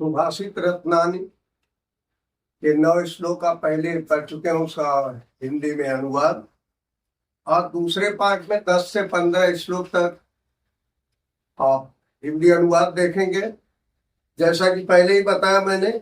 सुभाषित रत्नानी के 9 श्लोक का पहले पढ़ चुके हैं, उसका हिंदी में अनुवाद, और दूसरे पार्ट में 10 से 15 श्लोक तक आप हिंदी अनुवाद देखेंगे। जैसा कि पहले ही बताया मैंने,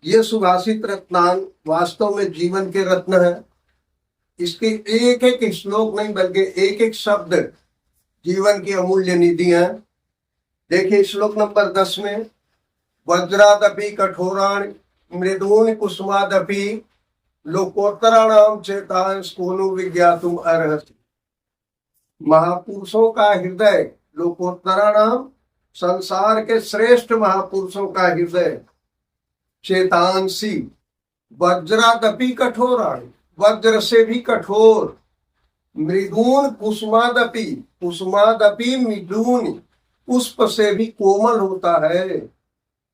ये सुभाषित रत्नान वास्तव में जीवन के रत्न है। इसके एक एक श्लोक नहीं बल्कि एक एक शब्द जीवन की अमूल्य निधि है। देखिए श्लोक नंबर 10 में, वज्रादपि कठोराणि मृदूनि कुसुमादपि लोकोत्तराणाम चेतांस कोनो विज्ञातुम अर्हति। महापुरुषों का हृदय, लोकोत्तराणाम संसार के श्रेष्ठ महापुरुषों का हृदय, चेतांसी वज्रादपि कठोराणि, वज्र से भी कठोर, मृदून कुसुमादपि, कुसुमादपि मृदून, पुष्प से भी कोमल होता है।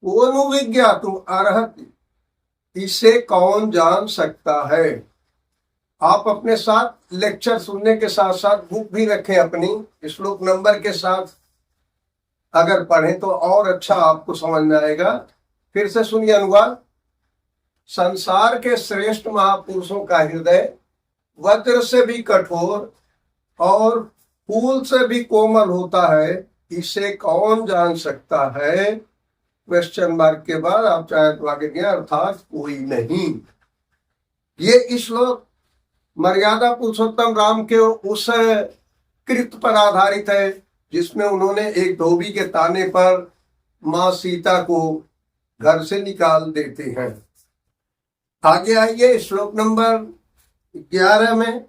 कोनो विज्ञातुम अर्हति, इसे कौन जान सकता है। आप अपने साथ लेक्चर सुनने के साथ साथ बुक भी रखें अपनी, श्लोक नंबर के साथ अगर पढ़ें तो और अच्छा आपको समझ में आएगा। फिर से सुनिए अनुवाद। संसार के श्रेष्ठ महापुरुषों का हृदय वज्र से भी कठोर और फूल से भी कोमल होता है, इसे कौन जान सकता है। क्वेश्चन मार्क के बाद आप चाहे तो आगे गया, अर्थात कोई नहीं। ये श्लोक मर्यादा पुरुषोत्तम राम के उस कृत पर आधारित है जिसमें उन्होंने एक धोबी के ताने पर मां सीता को घर से निकाल देते हैं। आगे आइए श्लोक नंबर 11 में।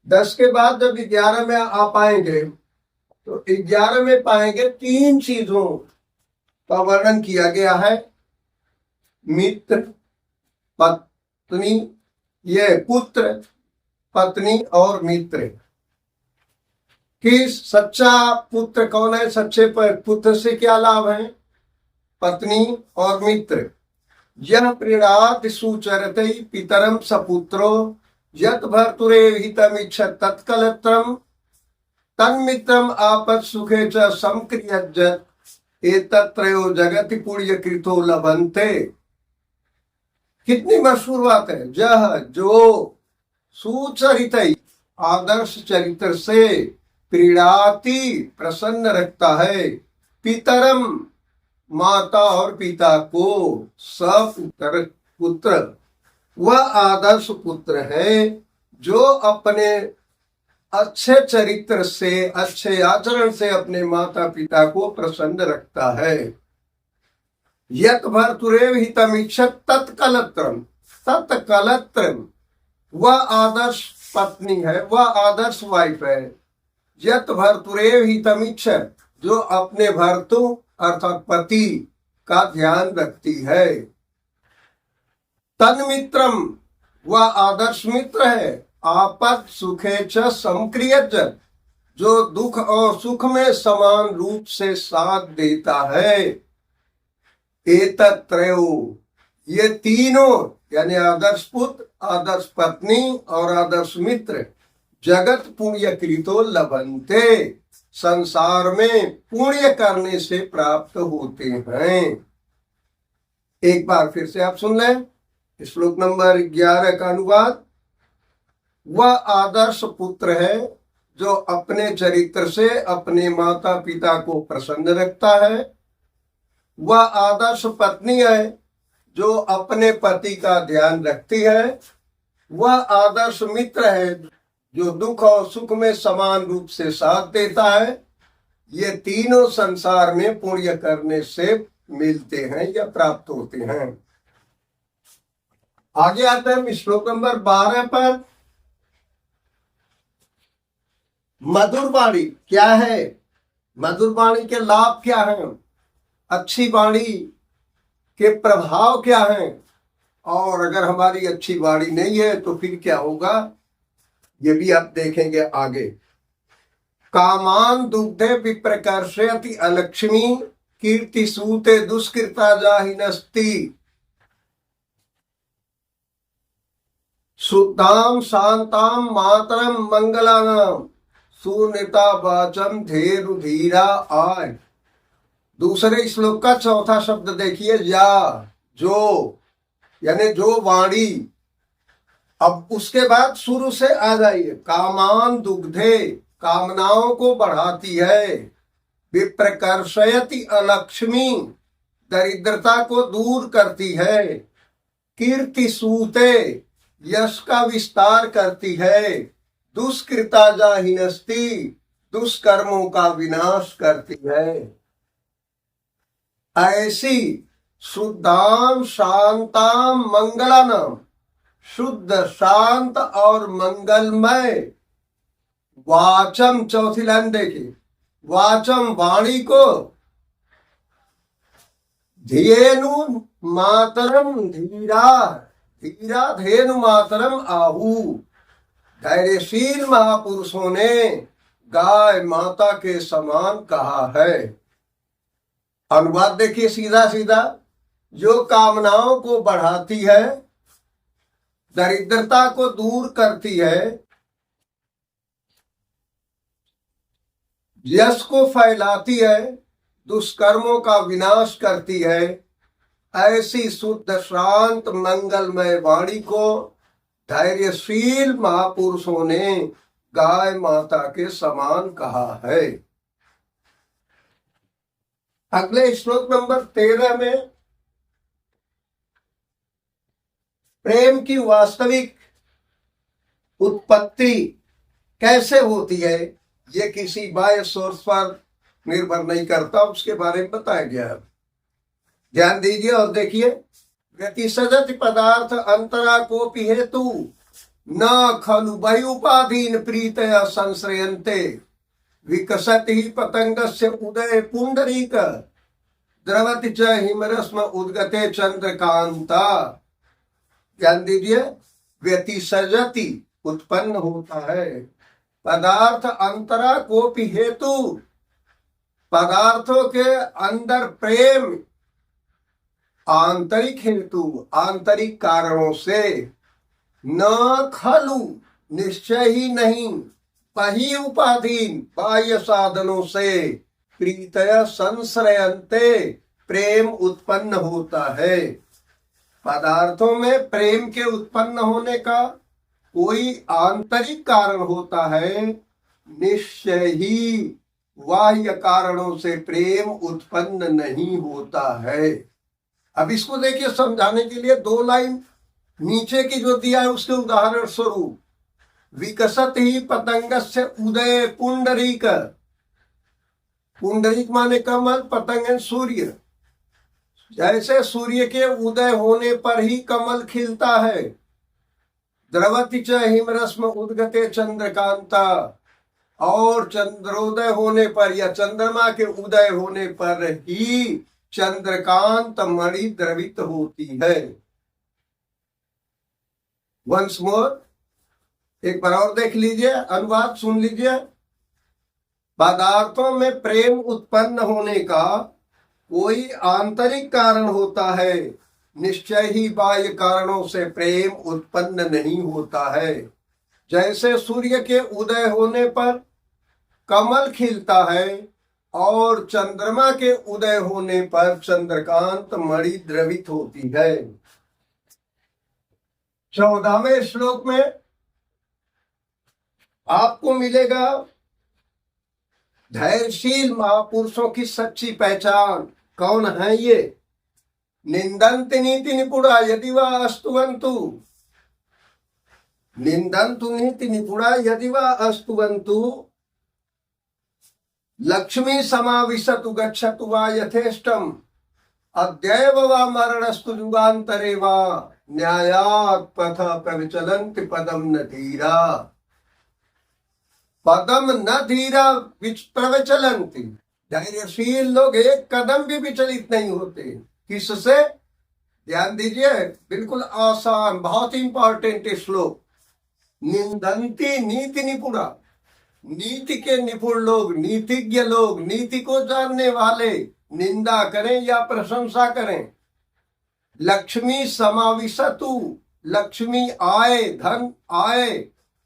10 के बाद जब 11 में आ पाएंगे तो 11 में पाएंगे 3 चीजों का वर्णन किया गया है। मित्र, पत्नी, ये पुत्र, पत्नी और मित्र। कि सच्चा पुत्र कौन है, सच्चे पुत्र से क्या लाभ है, पत्नी और मित्र। यह प्रीणाति सुचरते पितरम सपुत्रो यत भर्तुरे हितमिच्छत तत्कलत्रम तन्मित्रम आपद सुखे च समक्रियज्जत एतत्रयो जगति पुण्य कृतो लभन्ते। कितनी मशहूर बात है। यह जो सुचरित आदर्श चरित्र से प्रीणाति प्रसन्न रखता है, पितरम माता और पिता को, सपुत्र पुत्र, वह आदर्श पुत्र है जो अपने अच्छे चरित्र से, अच्छे आचरण से अपने माता पिता को प्रसन्न रखता है। यत भर्तुरेव हितमिच्छत तत्कलत्रम, तत्कलत्रम, वह आदर्श पत्नी है, वह आदर्श वाइफ है। यत भर्तुरेव हितमिच्छत, जो अपने भर्तु अर्थात पति का ध्यान रखती है। तन्मित्रम, वह आदर्श मित्र है। आपद सुखे च समक्रियज्जत, जो दुख और सुख में समान रूप से साथ देता है। एतत्रयो, ये तीनों यानी आदर्श पुत्र, आदर्श पत्नी और आदर्श मित्र जगत पुण्य कृतो लभन्ते, संसार में पुण्य करने से प्राप्त होते हैं। एक बार फिर से आप सुन लें श्लोक नंबर 11 का अनुवाद। वह आदर्श पुत्र है जो अपने चरित्र से अपने माता पिता को प्रसन्न रखता है। वह आदर्श पत्नी है जो अपने पति का ध्यान रखती है। वह आदर्श मित्र है जो दुख और सुख में समान रूप से साथ देता है। ये तीनों संसार में पुण्य करने से मिलते हैं या प्राप्त होते हैं। आगे आते हैं श्लोक नंबर 12 पर। मधुर वाणी क्या है, मधुर वाणी के लाभ क्या हैं, अच्छी वाणी के प्रभाव क्या हैं, और अगर हमारी अच्छी वाणी नहीं है तो फिर क्या होगा, ये भी आप देखेंगे आगे। कामान दुग्धे विप्रकर्षयति अलक्ष्मी कीर्ति सूते दुष्कृता जाहिनस्ति। शुद्धाम शांताम मातरम मंगलानाम सुनीता वाचम धेरु धीरा आय। दूसरे श्लोक का चौथा शब्द देखिए, या, जो, यानी जो वाणी। अब उसके बाद शुरू से आ जाइए, कामान दुग्धे, कामनाओं को बढ़ाती है, विप्रकर्षयति अलक्ष्मी, दरिद्रता को दूर करती है, कीर्ति सूते, यश का विस्तार करती है, दुष्कृता जाहिनस्ति, दुष्कर्मों का विनाश करती है। ऐसी शुद्धाम शांताम मंगलानाम, शुद्ध शांत और मंगलमय, वाचम, चौथी लाइन देखिए, वाचम वाणी को, धेनु मातरम धीरा, धीरा धेनु मातरम आहु, धैर्यशील महापुरुषों ने गाय माता के समान कहा है। अनुवाद देखिए सीधा सीधा, जो कामनाओं को बढ़ाती है, दरिद्रता को दूर करती है, यश को फैलाती है, दुष्कर्मों का विनाश करती है, ऐसी शुद्ध शांत मंगलमय वाणी को धैर्यशील महापुरुषों ने गाय माता के समान कहा है। अगले श्लोक नंबर 13 में प्रेम की वास्तविक उत्पत्ति कैसे होती है, ये किसी बाह्य सोर्स पर निर्भर नहीं करता, उसके बारे में बताया गया है। ध्यान दीजिए और देखिए, व्यतिसजति पदार्थ अंतरा कोपि हेतु न खलु बहुपाधीन प्रीतया संश्रयन्ते, विकसति ही पतंगस्य उदय पुंडरीक, द्रवति च हिमरस्म उद्गते चंद्रकांता। ध्यान दीजिए, व्यतिसजति उत्पन्न होता है, पदार्थ अंतरा कोपि हेतु, पदार्थों के अंदर प्रेम आंतरिक हेतु, आंतरिक कारणों से, न खलु निश्चय ही नहीं, पही उपाधीन बाह्य साधनों से, प्रीतय संश्रयन्ते प्रेम उत्पन्न होता है। पदार्थों में प्रेम के उत्पन्न होने का कोई आंतरिक कारण होता है, निश्चय ही बाह्य कारणों से प्रेम उत्पन्न नहीं होता है। अब इसको देखिए, समझाने के लिए 2 लाइन नीचे की जो दिया है उसके उदाहरण स्वरूप, विकसत ही पतंगस्य उदय पुंडरीक, पुंडरीक माने कमल, पतंग सूर्य, जैसे सूर्य के उदय होने पर ही कमल खिलता है, द्रवति च हिमरस्म उद्गते चंद्रकांता, और चंद्रोदय होने पर या चंद्रमा के उदय होने पर ही चंद्रकांत मणि द्रवित होती है। वंस मोर, एक बार और देख लीजिए, अनुवाद सुन लीजिए। पदार्थों में प्रेम उत्पन्न होने का कोई आंतरिक कारण होता है, निश्चय ही बाह्य कारणों से प्रेम उत्पन्न नहीं होता है। जैसे सूर्य के उदय होने पर कमल खिलता है और चंद्रमा के उदय होने पर चंद्रकांत मणि द्रवित होती है। 14वें श्लोक में आपको मिलेगा धैर्यशील महापुरुषों की सच्ची पहचान। कौन है ये? निंदन्ति नीति निपुणा यदि वा अस्तुवन्तु, निंदन्तु नीति निपुणा यदि वा अस्तुवन्तु, लक्ष्मी समाविशतु गच्छतु वा यथेष्टम, अद्यैव वा मरणस्तु युगान्तरे वा, न्यायात् पथ प्रविचलन्ति पदम न धीरा, पदम न धीरा प्रविचलन्ति। धैर्यशील लोग एक कदम भी विचलित नहीं होते। किससे? ध्यान दीजिए, बिल्कुल आसान, बहुत इंपॉर्टेंट श्लोक। निंदन्ति नीति निपुणा, नीति के निपुण लोग, नीतिज्ञ लोग, नीति को जानने वाले निंदा करें या प्रशंसा करें। लक्ष्मी समाविशतु, लक्ष्मी आए, धन आए,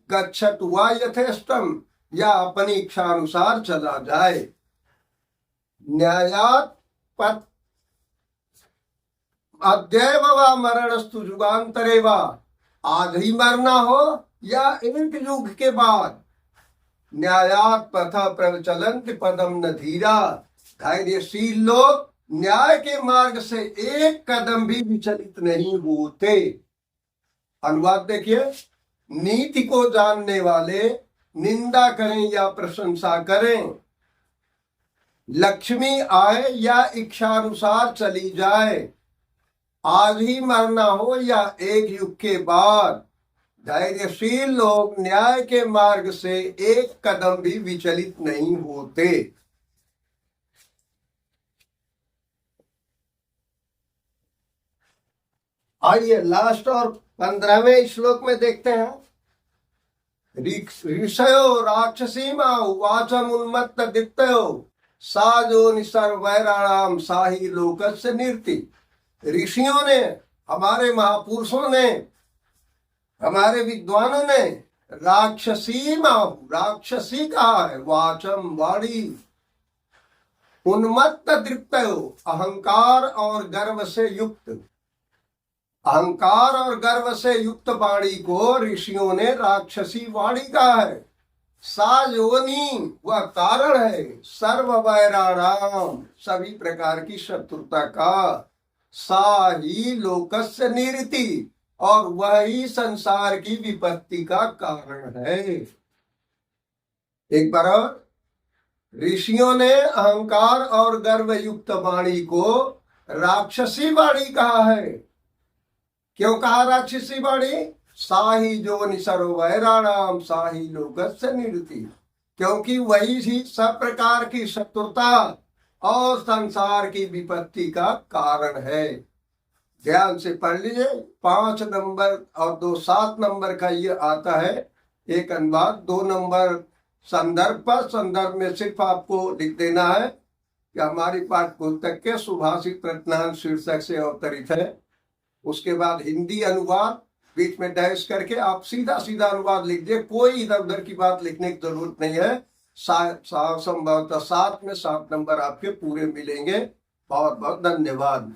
गच्छतु वा यथेष्टम, या अपनी इच्छा अनुसार चला जाए। न्यायात पत अद्यैव वा मरणस्तु युगांतरे वा, आज ही मरना हो या एक युग के बाद, न्यायात पथ प्रचलंत पदम न धीरा, धैर्यशील लोग न्याय के मार्ग से एक कदम भी विचलित नहीं होते। अनुवाद देखिए, नीति को जानने वाले निंदा करें या प्रशंसा करें, लक्ष्मी आए या इच्छानुसार चली जाए, आज ही मरना हो या एक युग के बाद, धैर्यशील लोग न्याय के मार्ग से एक कदम भी विचलित नहीं होते। आइए लास्ट और 15वें श्लोक में देखते हैं। ऋषयो राक्षसीमा वाचम उन्मत्त दित्तयो, साजो निसर वैराणाम साही लोकस्य नीति। ऋषियों ने, हमारे महापुरुषों ने, हमारे विद्वानों ने राक्षसी माहु, राक्षसी कहा है, वाचम वाणी, उन्मत्त दृप्तयो, अहंकार और गर्व से युक्त, अहंकार और गर्व से युक्त वाणी को ऋषियों ने राक्षसी वाणी कहा है। सा योनि, वह कारण है, सर्व वैराणाम, सभी प्रकार की शत्रुता का, सा ही लोकस्य निरति, और वही संसार की विपत्ति का कारण है। एक बार और, ऋषियों ने अहंकार और गर्व युक्त वाणी को राक्षसी वाणी कहा है। क्यों कहा राक्षसी वाणी? साही जो निसरो वैराणाम साही लोकस्य निरति, क्योंकि वही ही सब प्रकार की शत्रुता और संसार की विपत्ति का कारण है। ध्यान से पढ़ लीजिए, 5 नंबर और 2 7 नंबर का ये आता है एक अनुवाद, 2 नंबर संदर्भ पर। संदर्भ में सिर्फ आपको लिख देना है कि हमारी पाठ्य पुस्तक के सुभाषित प्रज्ञान शीर्षक से अवतरित है। उसके बाद हिंदी अनुवाद, बीच में डैश करके आप सीधा सीधा अनुवाद लिख दिए, कोई इधर उधर की बात लिखने की जरूरत नहीं है। संभवतः 7 में 7 नंबर आपके पूरे मिलेंगे। बहुत बहुत धन्यवाद।